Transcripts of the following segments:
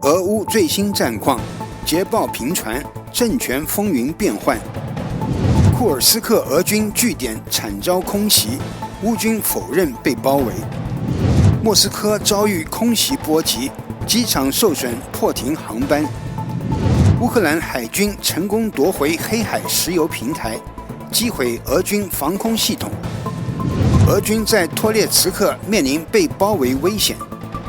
俄乌最新战况，捷报频传，政权风云变幻。库尔斯克俄军据点惨遭空袭，乌军否认被包围。莫斯科遭遇空袭波及，机场受损，迫停航班。乌克兰海军成功夺回黑海石油平台，击毁俄军防空系统。俄军在托列茨克面临被包围危险，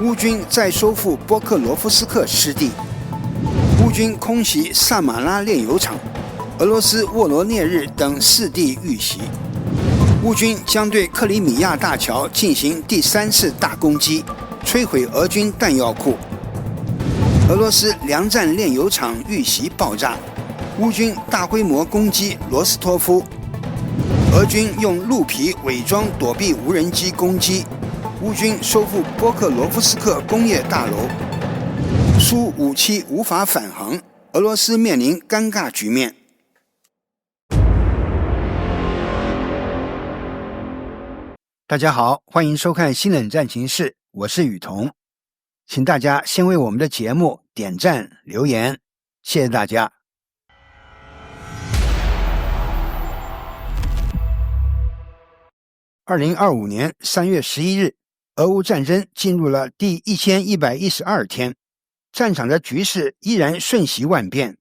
乌军再收复波克罗夫斯克失地。乌军空袭萨马拉炼油厂，俄罗斯沃罗涅日等4地遇袭。乌军将对克里米亚大桥进行第3次大攻击，摧毁俄军弹药库。俄罗斯粮站炼油厂遇袭爆炸，乌军大规模攻击罗斯托夫。俄军用鹿皮伪装躲避无人机攻击，乌军收复波克罗夫斯克工业大楼。苏5-7无法返航，俄罗斯面临尴尬局面。大家好，欢迎收看新冷战情室，我是雨桐，请大家先为我们的节目点赞留言，谢谢大家。2025年3月11日，俄乌战争进入了第1112天，战场的局势依然瞬息万变。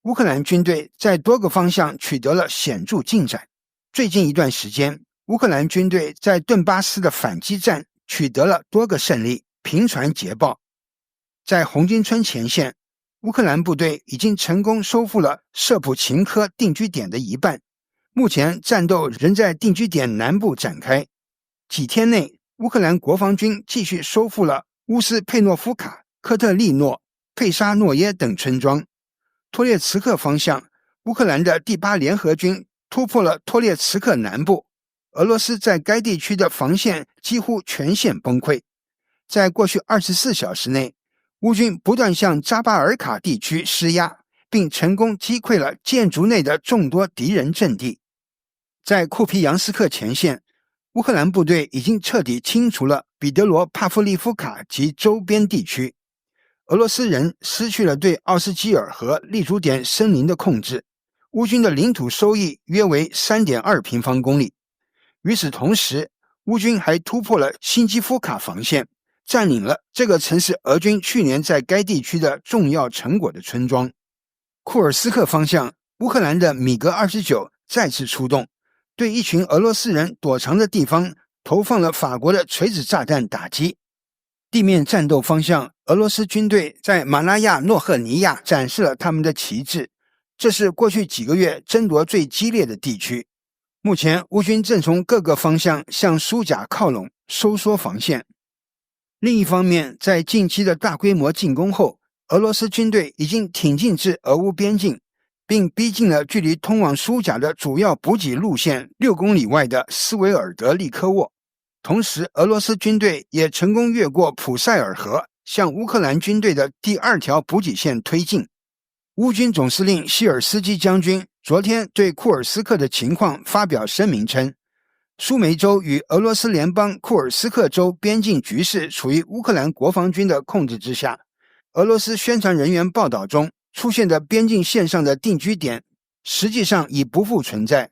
乌克兰军队在多个方向取得了显著进展。最近一段时间，乌克兰军队在顿巴斯的反击战取得了多个胜利，频传捷报。在红军村前线，乌克兰部队已经成功收复了舍普琴科定居点的一半，目前战斗仍在定居点南部展开。几天内，乌克兰国防军继续收复了乌斯佩诺夫卡、科特利诺、佩沙诺耶等村庄。托列茨克方向，乌克兰的第8联合军突破了托列茨克南部，俄罗斯在该地区的防线几乎全线崩溃。在过去24小时内，乌军不断向扎巴尔卡地区施压，并成功击溃了建筑内的众多敌人阵地。在库皮扬斯克前线，乌克兰部队已经彻底清除了彼得罗帕夫利夫卡及周边地区。俄罗斯人失去了对奥斯基尔和立足点森林的控制，乌军的领土收益约为 3.2 平方公里。与此同时，乌军还突破了辛基夫卡防线，占领了这个曾是俄军去年在该地区的重要成果的村庄。库尔斯克方向，乌克兰的米格29再次出动，对一群俄罗斯人躲藏的地方投放了法国的垂直炸弹打击。地面战斗方向，俄罗斯军队在马拉亚诺赫尼亚展示了他们的旗帜，这是过去几个月争夺最激烈的地区。目前乌军正从各个方向向苏甲靠拢，收缩防线。另一方面，在近期的大规模进攻后，俄罗斯军队已经挺进至俄乌边境，并逼近了距离通往苏甲的主要补给路线6公里外的斯维尔德利科沃。同时，俄罗斯军队也成功越过普塞尔河，向乌克兰军队的第2条补给线推进。乌军总司令希尔斯基将军昨天对库尔斯克的情况发表声明称，苏梅州与俄罗斯联邦库尔斯克州边境局势处于乌克兰国防军的控制之下。俄罗斯宣传人员报道中出现的边境线上的定居点实际上已不复存在，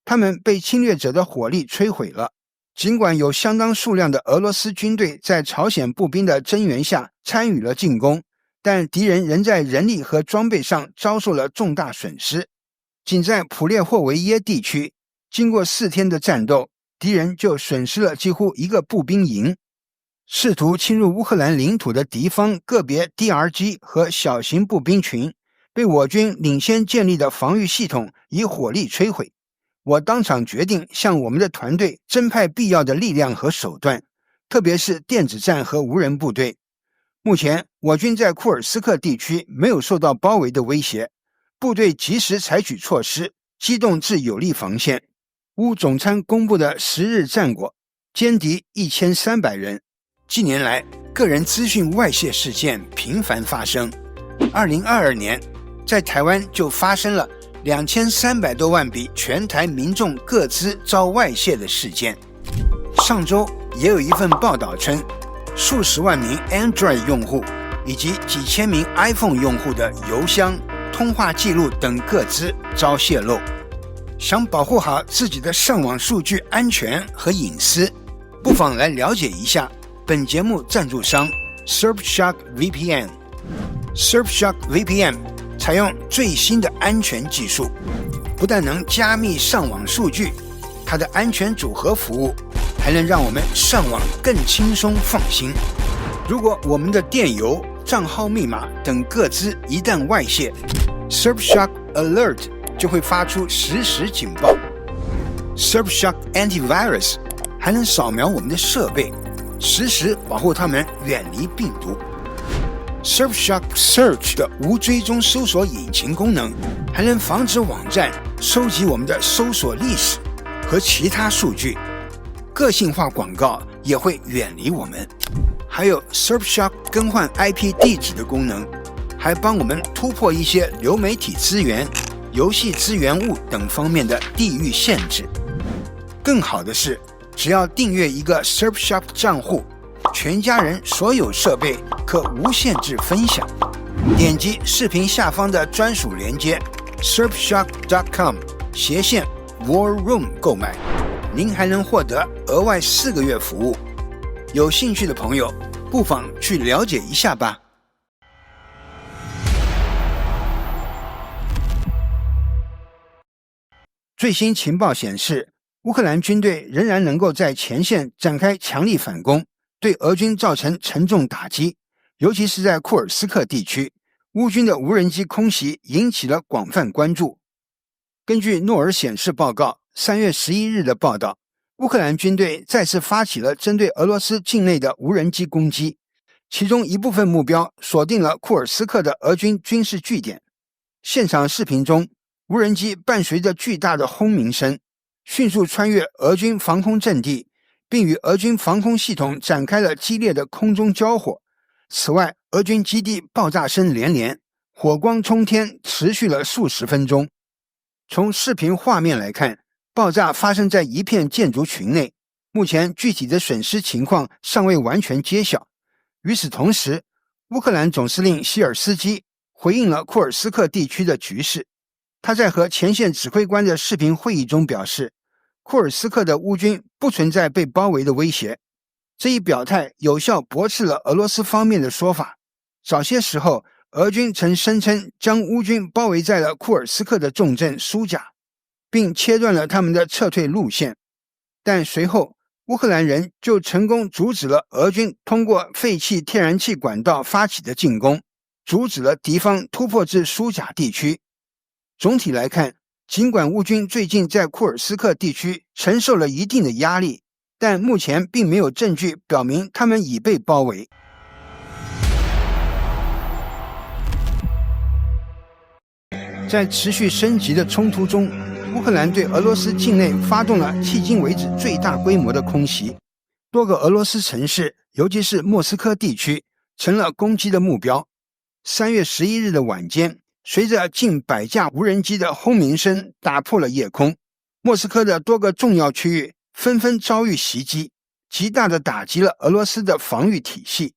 他们被侵略者的火力摧毁了。尽管有相当数量的俄罗斯军队在朝鲜步兵的增援下参与了进攻，但敌人仍在人力和装备上遭受了重大损失。仅在普列霍维耶地区，经过4天的战斗，敌人就损失了几乎1个步兵营。试图侵入乌克兰领土的敌方个别 DRG 和小型步兵群被我军领先建立的防御系统以火力摧毁。我当场决定向我们的团队增派必要的力量和手段，特别是电子战和无人部队。目前我军在库尔斯克地区没有受到包围的威胁，部队及时采取措施，机动至有利防线。乌总参公布的10日战果，歼敌1300人。近年来，个人资讯外泄事件频繁发生。2022年，在台湾就发生了2300多万笔全台民众个资遭外泄的事件。上周也有一份报道称，数十万名 Android 用户以及几千名 iPhone 用户的邮箱、通话记录等个资遭泄露。想保护好自己的上网数据安全和隐私，不妨来了解一下本节目赞助商 Surfshark VPN。Surfshark VPN 采用最新的安全技术，不但能加密上网数据，它的安全组合服务还能让我们上网更轻松放心。如果我们的电邮、账号密码等个资一旦外泄， Surfshark Alert 就会发出实时警报。 Surfshark Antivirus 还能扫描我们的设备，实时保护它们远离病毒。 Surfshark Search 的无追踪搜索引擎功能还能防止网站收集我们的搜索历史和其他数据，个性化广告也会远离我们。还有 Surfshark 更换 IP 地址的功能，还帮我们突破一些流媒体资源、游戏资源物等方面的地域限制。更好的是，只要订阅一个 Surfshark 账户，全家人所有设备可无限制分享。点击视频下方的专属连接 surfshark.com/War Room 购买，您还能获得额外4个月服务。有兴趣的朋友不妨去了解一下吧。最新情报显示，乌克兰军队仍然能够在前线展开强力反攻，对俄军造成沉重打击，尤其是在库尔斯克地区，乌军的无人机空袭引起了广泛关注。根据诺尔显示报告3月11日的报道，乌克兰军队再次发起了针对俄罗斯境内的无人机攻击，其中一部分目标锁定了库尔斯克的俄军军事据点。现场视频中，无人机伴随着巨大的轰鸣声，迅速穿越俄军防空阵地，并与俄军防空系统展开了激烈的空中交火。此外，俄军基地爆炸声连连，火光冲天，持续了数十分钟。从视频画面来看，爆炸发生在一片建筑群内，目前具体的损失情况尚未完全揭晓。与此同时，乌克兰总司令希尔斯基回应了库尔斯克地区的局势。他在和前线指挥官的视频会议中表示，库尔斯克的乌军不存在被包围的威胁。这一表态有效驳斥了俄罗斯方面的说法。早些时候，俄军曾声称将乌军包围在了库尔斯克的重镇苏贾，并切断了他们的撤退路线。但随后，乌克兰人就成功阻止了俄军通过废弃天然气管道发起的进攻，阻止了敌方突破至苏贾地区。总体来看，尽管乌军最近在库尔斯克地区承受了一定的压力，但目前并没有证据表明他们已被包围。在持续升级的冲突中，乌克兰对俄罗斯境内发动了迄今为止最大规模的空袭，多个俄罗斯城市，尤其是莫斯科地区，成了攻击的目标。3月11日的晚间，随着近100架无人机的轰鸣声打破了夜空，莫斯科的多个重要区域纷纷遭遇袭击，极大地打击了俄罗斯的防御体系。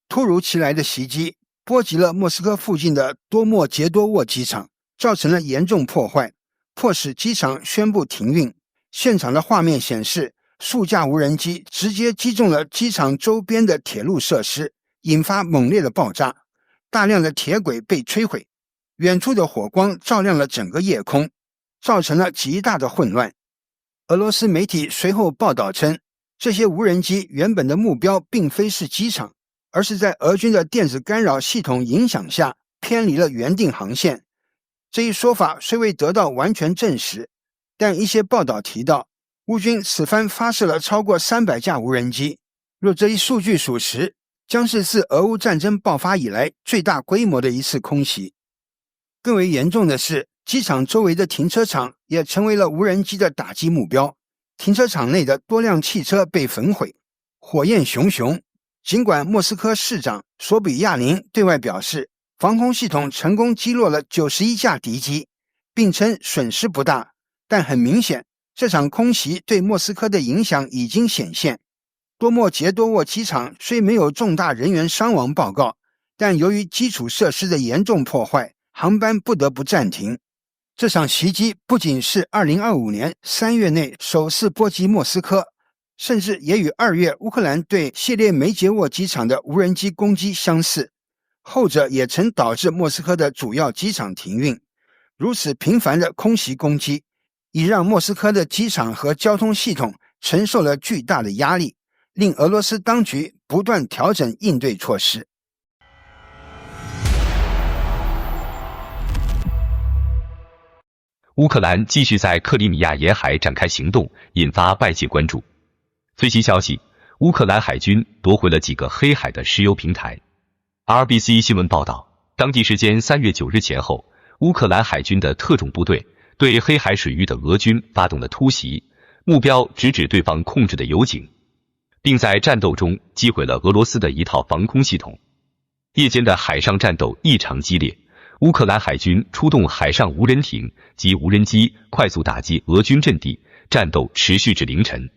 突如其来的袭击波及了莫斯科附近的多莫捷多沃机场，造成了严重破坏，迫使机场宣布停运。现场的画面显示，数架无人机直接击中了机场周边的铁路设施，引发猛烈的爆炸，大量的铁轨被摧毁。远处的火光照亮了整个夜空，造成了极大的混乱。俄罗斯媒体随后报道称，这些无人机原本的目标并非是机场，而是在俄军的电子干扰系统影响下偏离了原定航线。这一说法虽未得到完全证实，但一些报道提到，乌军此番发射了超过300架无人机，若这一数据属实，将是自俄乌战争爆发以来最大规模的一次空袭。更为严重的是，机场周围的停车场也成为了无人机的打击目标，停车场内的多辆汽车被焚毁，火焰熊熊。尽管莫斯科市长索比亚宁对外表示，防空系统成功击落了91架敌机，并称损失不大，但很明显，这场空袭对莫斯科的影响已经显现。多莫捷多沃机场虽没有重大人员伤亡报告，但由于基础设施的严重破坏，航班不得不暂停。这场袭击不仅是2025年3月内首次波及莫斯科，甚至也与2月乌克兰对谢列梅捷沃机场的无人机攻击相似，后者也曾导致莫斯科的主要机场停运。如此频繁的空袭攻击，已让莫斯科的机场和交通系统承受了巨大的压力，令俄罗斯当局不断调整应对措施。乌克兰继续在克里米亚沿海展开行动，引发外界关注。最新消息，乌克兰海军夺回了几个黑海的石油平台。RBC 新闻报道，当地时间3月9日前后，乌克兰海军的特种部队对黑海水域的俄军发动了突袭，目标直指对方控制的油井，并在战斗中击毁了俄罗斯的一套防空系统。夜间的海上战斗异常激烈，乌克兰海军出动海上无人艇及无人机快速打击俄军阵地，战斗持续至凌晨。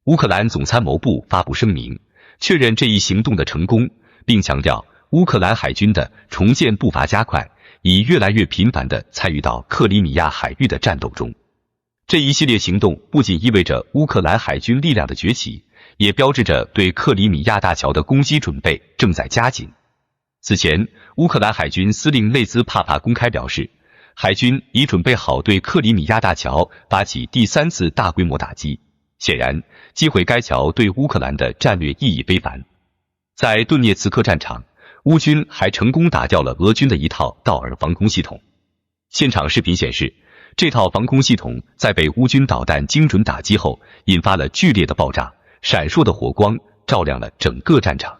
乌克兰总参谋部发布声明，确认这一行动的成功，并强调乌克兰海军的重建步伐加快，已越来越频繁地参与到克里米亚海域的战斗中。这一系列行动不仅意味着乌克兰海军力量的崛起，也标志着对克里米亚大桥的攻击准备正在加紧。此前，乌克兰海军司令内兹帕帕公开表示，海军已准备好对克里米亚大桥发起第3次大规模打击。显然，击毁该桥对乌克兰的战略意义非凡。在顿涅茨克战场，乌军还成功打掉了俄军的一套道尔防空系统。现场视频显示，这套防空系统在被乌军导弹精准打击后，引发了剧烈的爆炸，闪烁的火光照亮了整个战场。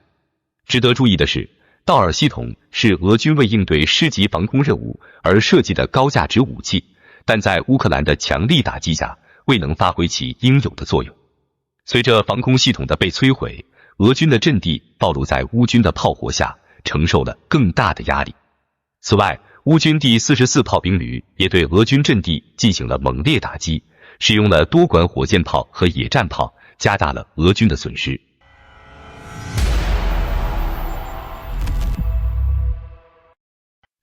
值得注意的是，道尔系统是俄军为应对师级防空任务而设计的高价值武器，但在乌克兰的强力打击下，未能发挥其应有的作用。随着防空系统的被摧毁，俄军的阵地暴露在乌军的炮火下，承受了更大的压力。此外，乌军第44炮兵旅也对俄军阵地进行了猛烈打击，使用了多管火箭炮和野战炮，加大了俄军的损失。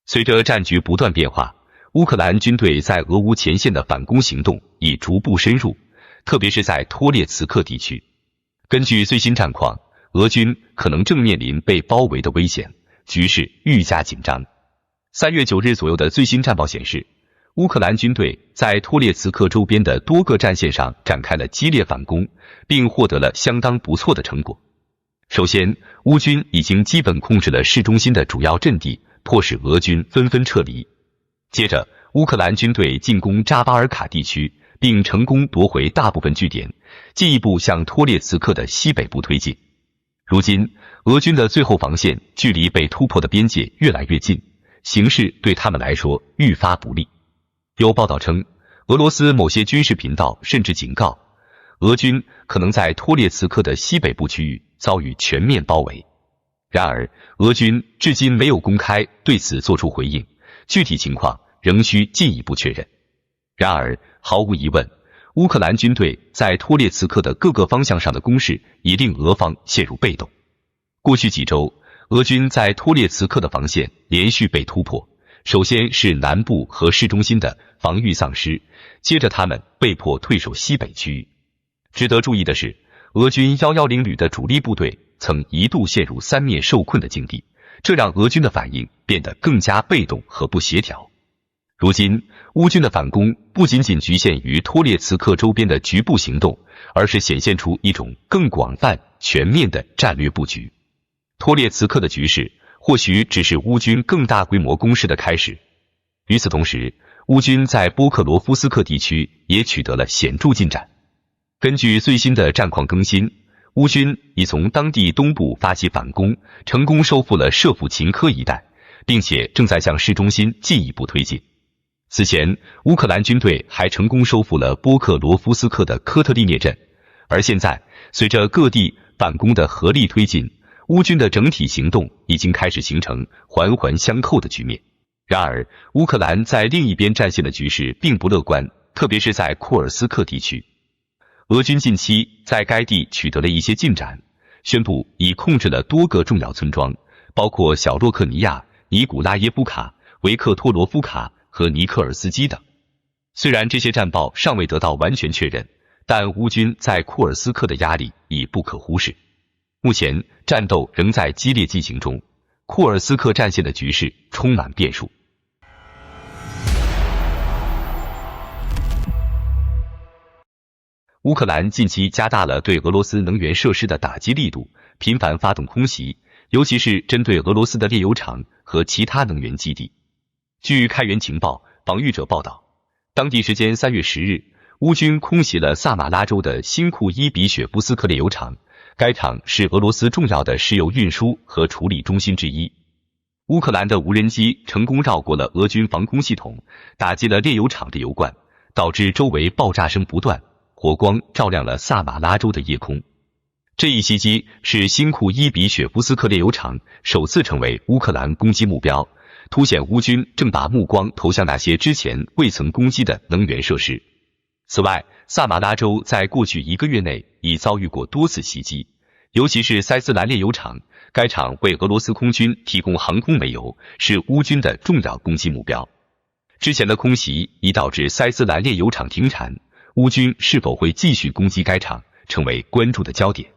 随着战局不断变化，乌克兰军队在俄乌前线的反攻行动已逐步深入，特别是在托列茨克地区。根据最新战况，俄军可能正面临被包围的危险，局势愈加紧张。3月9日左右的最新战报显示，乌克兰军队在托列茨克周边的多个战线上展开了激烈反攻，并获得了相当不错的成果。首先，乌军已经基本控制了市中心的主要阵地，迫使俄军纷纷撤离。接着，乌克兰军队进攻扎巴尔卡地区，并成功夺回大部分据点，进一步向托列茨克的西北部推进。如今，俄军的最后防线距离被突破的边界越来越近，形势对他们来说愈发不利。有报道称，俄罗斯某些军事频道甚至警告，俄军可能在托列茨克的西北部区域遭遇全面包围。然而，俄军至今没有公开对此作出回应，具体情况仍需进一步确认。然而，毫无疑问，乌克兰军队在托列茨克的各个方向上的攻势已令俄方陷入被动。过去几周，俄军在托列茨克的防线连续被突破，首先是南部和市中心的防御丧失，接着他们被迫退守西北区域。值得注意的是，俄军110旅的主力部队曾一度陷入三面受困的境地，这让俄军的反应变得更加被动和不协调。如今，乌军的反攻不仅仅局限于托列茨克周边的局部行动，而是显现出一种更广泛、全面的战略布局。托列茨克的局势或许只是乌军更大规模攻势的开始。与此同时，乌军在波克罗夫斯克地区也取得了显著进展。根据最新的战况更新，乌军已从当地东部发起反攻，成功收复了舍甫琴科一带，并且正在向市中心进一步推进。此前，乌克兰军队还成功收复了波克罗夫斯克的科特利涅镇，而现在，随着各地反攻的合力推进，乌军的整体行动已经开始形成环环相扣的局面。然而，乌克兰在另一边战线的局势并不乐观，特别是在库尔斯克地区。俄军近期在该地取得了一些进展，宣布已控制了多个重要村庄，包括小洛克尼亚、尼古拉耶夫卡、维克托罗夫卡和尼克尔斯基等。虽然这些战报尚未得到完全确认，但乌军在库尔斯克的压力已不可忽视。目前战斗仍在激烈进行中，库尔斯克战线的局势充满变数。乌克兰近期加大了对俄罗斯能源设施的打击力度，频繁发动空袭，尤其是针对俄罗斯的炼油厂和其他能源基地。据开源情报防御者报道，当地时间3月10日，乌军空袭了萨马拉州的新库伊比雪夫斯克炼油厂，该厂是俄罗斯重要的石油运输和处理中心之一。乌克兰的无人机成功绕过了俄军防空系统，打击了炼油厂的油罐，导致周围爆炸声不断，火光照亮了萨马拉州的夜空。这一袭击是新库伊比雪夫斯克炼油厂首次成为乌克兰攻击目标，凸显乌军正把目光投向那些之前未曾攻击的能源设施。此外，萨马拉州在过去1个月内已遭遇过多次袭击，尤其是塞斯兰炼油厂，该厂为俄罗斯空军提供航空煤油，是乌军的重要攻击目标。之前的空袭已导致塞斯兰炼油厂停产，乌军是否会继续攻击该厂，成为关注的焦点。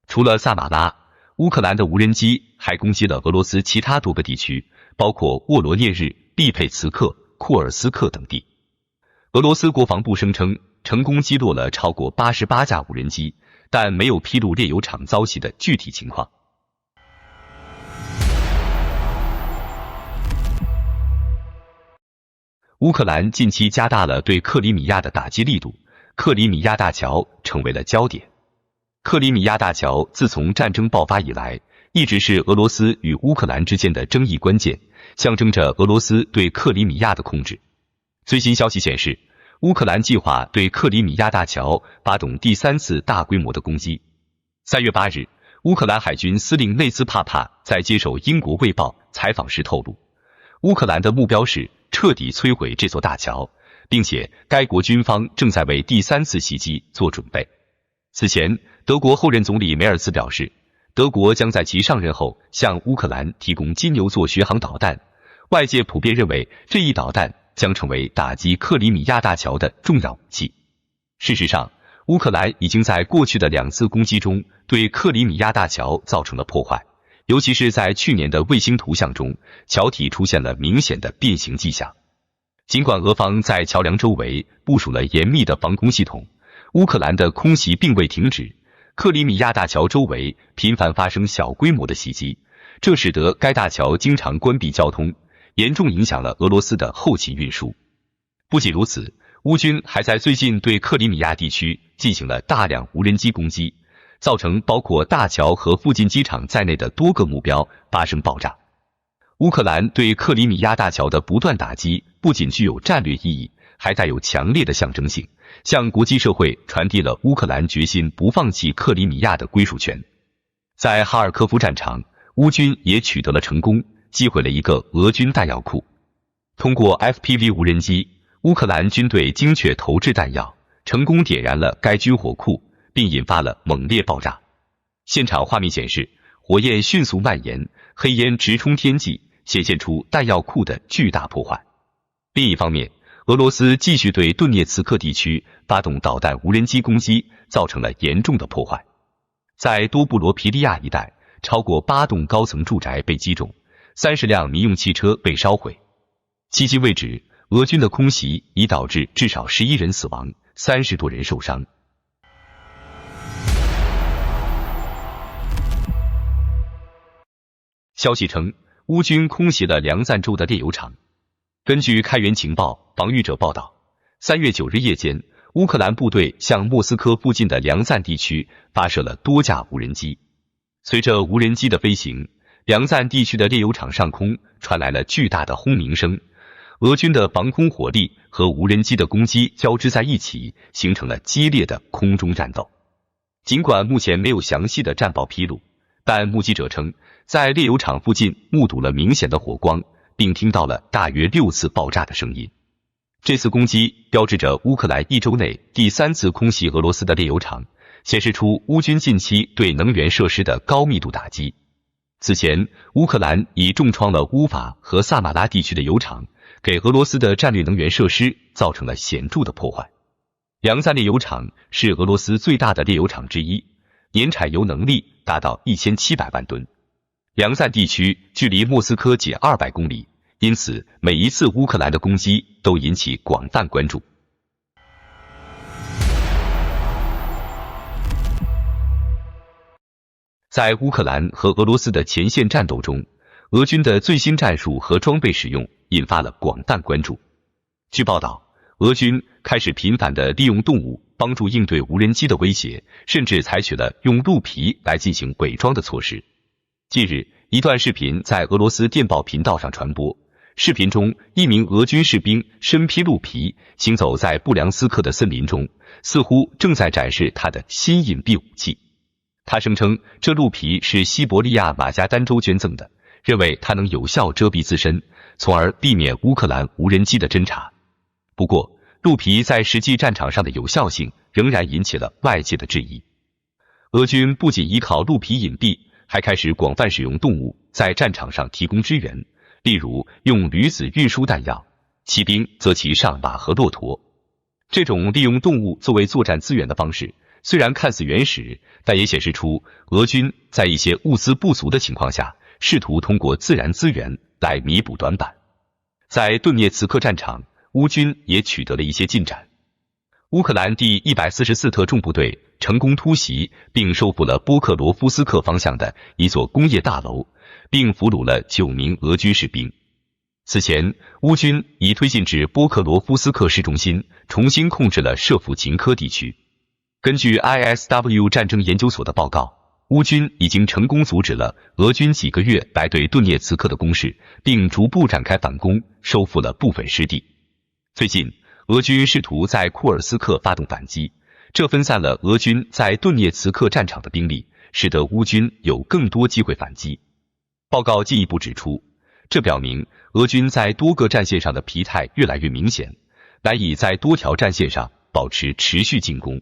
除了萨马拉，乌克兰的无人机还攻击了俄罗斯其他多个地区，包括沃罗涅日、利佩茨克、库尔斯克等地。俄罗斯国防部声称成功击落了超过88架无人机，但没有披露炼油厂遭袭的具体情况。乌克兰近期加大了对克里米亚的打击力度，克里米亚大桥成为了焦点。克里米亚大桥自从战争爆发以来，一直是俄罗斯与乌克兰之间的争议关键，象征着俄罗斯对克里米亚的控制。最新消息显示，乌克兰计划对克里米亚大桥发动第3次大规模的攻击。3月8日，乌克兰海军司令内斯帕帕在接受英国卫报采访时透露，乌克兰的目标是彻底摧毁这座大桥，并且该国军方正在为第3次袭击做准备。此前，德国后任总理梅尔茨表示，德国将在其上任后向乌克兰提供金牛座巡航导弹。外界普遍认为，这一导弹将成为打击克里米亚大桥的重要武器。事实上，乌克兰已经在过去的2次攻击中对克里米亚大桥造成了破坏，尤其是在去年的卫星图像中，桥体出现了明显的变形迹象。尽管俄方在桥梁周围部署了严密的防空系统，乌克兰的空袭并未停止，克里米亚大桥周围频繁发生小规模的袭击，这使得该大桥经常关闭交通，严重影响了俄罗斯的后勤运输。不仅如此，乌军还在最近对克里米亚地区进行了大量无人机攻击，造成包括大桥和附近机场在内的多个目标发生爆炸。乌克兰对克里米亚大桥的不断打击不仅具有战略意义，还带有强烈的象征性，向国际社会传递了乌克兰决心不放弃克里米亚的归属权。在哈尔科夫战场，乌军也取得了成功，击毁了一个俄军弹药库。通过 FPV 无人机，乌克兰军队精确投掷弹药，成功点燃了该军火库，并引发了猛烈爆炸。现场画面显示，火焰迅速蔓延，黑烟直冲天际，显现出弹药库的巨大破坏。另一方面，俄罗斯继续对顿涅茨克地区发动导弹无人机攻击，造成了严重的破坏。在多布罗皮利亚一带，超过8栋高层住宅被击中，30辆民用汽车被烧毁。迄今为止，俄军的空袭已导致至少11人死亡，30多人受伤。消息称，乌军空袭了梁赞州的炼油厂。根据开源情报防御者报道，3月9日夜间，乌克兰部队向莫斯科附近的梁赞地区发射了多架无人机。随着无人机的飞行，梁赞地区的炼油厂上空传来了巨大的轰鸣声，俄军的防空火力和无人机的攻击交织在一起，形成了激烈的空中战斗。尽管目前没有详细的战报披露，但目击者称，在炼油厂附近目睹了明显的火光，并听到了大约6次爆炸的声音。这次攻击标志着乌克兰1周内第3次空袭俄罗斯的炼油厂，显示出乌军近期对能源设施的高密度打击。此前，乌克兰已重创了乌法和萨马拉地区的油厂，给俄罗斯的战略能源设施造成了显著的破坏。杨赞炼油厂是俄罗斯最大的炼油厂之一，年产油能力达到1700万吨。杨赞地区距离莫斯科仅200公里，因此每一次乌克兰的攻击都引起广泛关注。在乌克兰和俄罗斯的前线战斗中，俄军的最新战术和装备使用引发了广泛关注。据报道，俄军开始频繁地利用动物帮助应对无人机的威胁，甚至采取了用鹿皮来进行伪装的措施。近日，一段视频在俄罗斯电报频道上传播，视频中一名俄军士兵身披鹿皮，行走在布良斯克的森林中，似乎正在展示他的新隐蔽武器。他声称这鹿皮是西伯利亚马加丹州捐赠的，认为它能有效遮蔽自身，从而避免乌克兰无人机的侦察。不过，鹿皮在实际战场上的有效性仍然引起了外界的质疑。俄军不仅依靠鹿皮隐蔽，还开始广泛使用动物在战场上提供支援，例如用驴子运输弹药，骑兵则骑上马和骆驼。这种利用动物作为作战资源的方式，虽然看似原始，但也显示出俄军在一些物资不足的情况下，试图通过自然资源来弥补短板。在顿涅茨克战场，乌军也取得了一些进展。乌克兰第144特种部队成功突袭并收复了波克罗夫斯克方向的一座工业大楼，并俘虏了9名俄军士兵。此前，乌军已推进至波克罗夫斯克市中心，重新控制了舍甫琴科地区。根据 ISW 战争研究所的报告，乌军已经成功阻止了俄军几个月来对顿涅茨克的攻势，并逐步展开反攻，收复了部分失地。最近，俄军试图在库尔斯克发动反击，这分散了俄军在顿涅茨克战场的兵力，使得乌军有更多机会反击。报告进一步指出，这表明俄军在多个战线上的疲态越来越明显，难以在多条战线上保持持续进攻。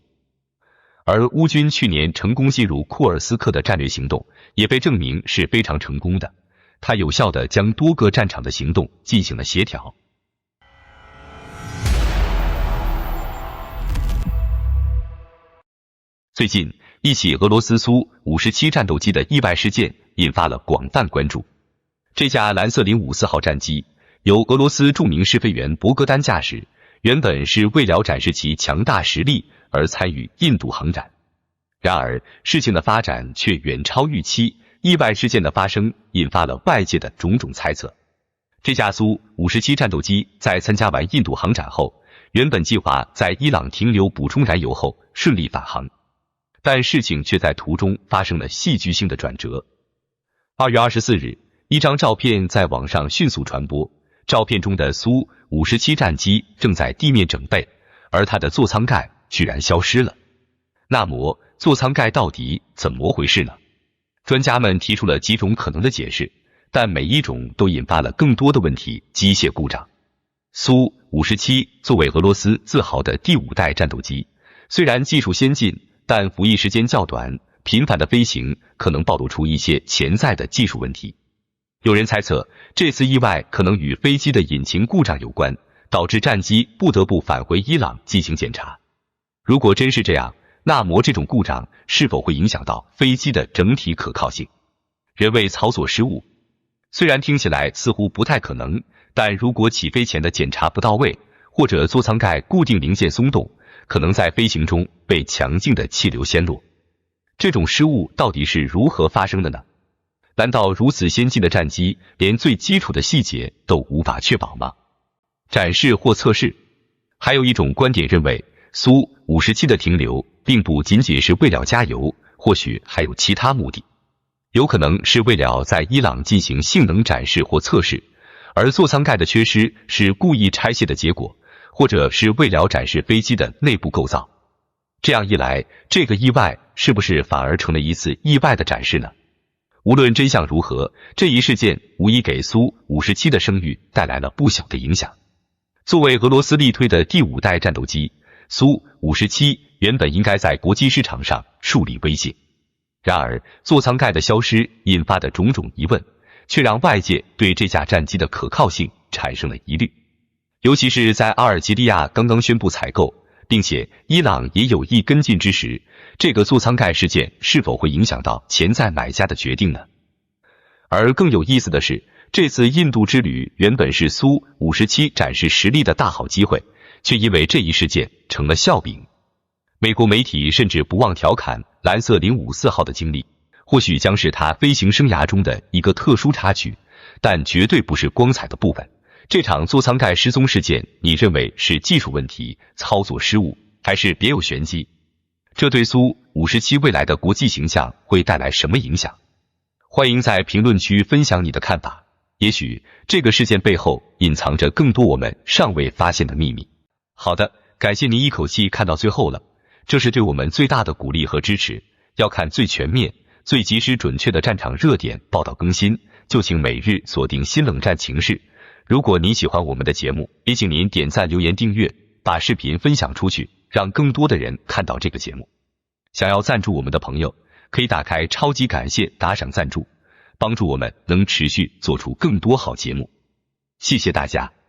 而乌军去年成功进入库尔斯克的战略行动也被证明是非常成功的，它有效地将多个战场的行动进行了协调。最近，一起俄罗斯苏57战斗机的意外事件引发了广泛关注。这架蓝色054号战机由俄罗斯著名试飞员博格丹驾驶，原本是为了展示其强大实力而参与印度航展。然而，事情的发展却远超预期，意外事件的发生引发了外界的种种猜测。这架苏57战斗机在参加完印度航展后，原本计划在伊朗停留补充燃油后顺利返航，但事情却在途中发生了戏剧性的转折。2月24日，一张照片在网上迅速传播，照片中的苏57战机正在地面整备，而它的座舱盖居然消失了。那么，座舱盖到底怎么回事呢？专家们提出了几种可能的解释，但每一种都引发了更多的问题：机械故障。苏57作为俄罗斯自豪的第5代战斗机，虽然技术先进，但服役时间较短，频繁的飞行可能暴露出一些潜在的技术问题。有人猜测，这次意外可能与飞机的引擎故障有关，导致战机不得不返回伊朗进行检查。如果真是这样，那么这种故障是否会影响到飞机的整体可靠性？人为操作失误，虽然听起来似乎不太可能，但如果起飞前的检查不到位，或者座舱盖固定零件松动，可能在飞行中被强劲的气流掀落。这种失误到底是如何发生的呢？难道如此先进的战机连最基础的细节都无法确保吗？展示或测试。还有一种观点认为，苏57的停留并不仅仅是为了加油，或许还有其他目的。有可能是为了在伊朗进行性能展示或测试，而座舱盖的缺失是故意拆卸的结果，或者是为了展示飞机的内部构造。这样一来，这个意外是不是反而成了一次意外的展示呢？无论真相如何，这一事件无疑给苏57的声誉带来了不小的影响。作为俄罗斯力推的第5代战斗机，苏57原本应该在国际市场上树立威信。然而，座舱盖的消失引发的种种疑问，却让外界对这架战机的可靠性产生了疑虑。尤其是在阿尔及利亚刚刚宣布采购，并且伊朗也有意跟进之时，这个座舱盖事件是否会影响到潜在买家的决定呢？而更有意思的是，这次印度之旅原本是苏57展示实力的大好机会，却因为这一事件成了笑柄。美国媒体甚至不忘调侃蓝色054号的经历，或许将是他飞行生涯中的一个特殊插曲，但绝对不是光彩的部分。这场座舱盖失踪事件，你认为是技术问题、操作失误，还是别有玄机？这对苏57未来的国际形象会带来什么影响？欢迎在评论区分享你的看法。也许这个事件背后隐藏着更多我们尚未发现的秘密。好的，感谢您一口气看到最后了，这是对我们最大的鼓励和支持。要看最全面、最及时准确的战场热点报道更新，就请每日锁定新冷战情势。如果您喜欢我们的节目，也请您点赞、留言、订阅，把视频分享出去，让更多的人看到这个节目。想要赞助我们的朋友，可以打开超级感谢打赏赞助，帮助我们能持续做出更多好节目。谢谢大家。